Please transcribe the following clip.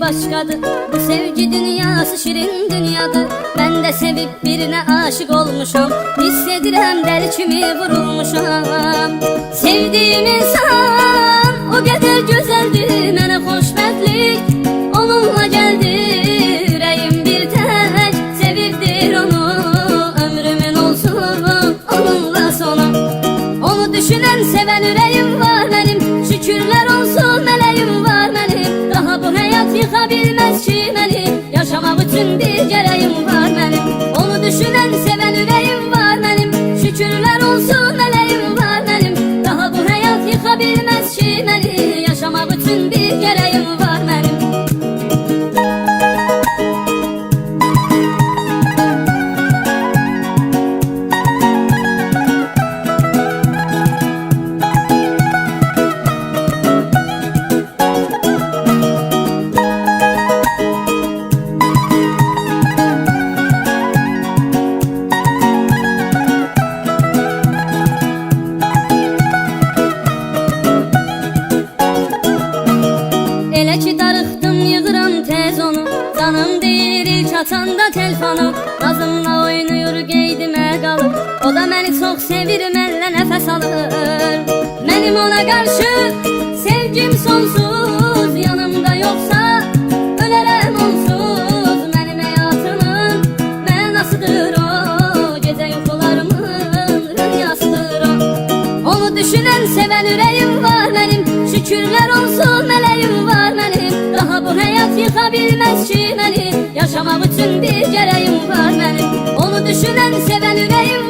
başkadır. Bu sevgi dünyası şirin dünyadır. Ben de sevip birine aşık olmuşam. Hissedirəm dəli kimi vurulmuşam. Sevdiğim insan o kadar güzeldir, mənə xoşbəxtlik onunla geldi. Yüreğim bir tek sevirdir onu, ömrümün olsun onunla sonu. Onu düşünen seven yüreğim var benim, şükürler olsun meleğim var benim. Daha bu hayat yıkabilmez ki beni, yaşamak için bir gereğim var benim. Onu düşünen seven yüreğim var benim, şükürler olsun meleğim var benim. Daha bu hayat yıkabilmez ki beni, yaşamak için bir gereğim var benim. Elə ki darıxdım yığıram tez onu, canım deyir ilk açanda telefonu. Nazımla oynayır qeydimə qalır, o da məni çox sevir, mənlə nəfəs alır. Mənim ona qarşı sevgim sonsuz, yanımda yoxsa ölərəm onsuz. Mənim həyatımın mənasıdır o, gecə yuxularımın rüyasıdır o. Onu düşünən sevən ürəyim var mənim, şükürlər olsun meleğim var benim. Daha bu hayat yıkabilmez ki beni, yaşamak için bir gereğim var benim. Onu düşünen seven yüreğim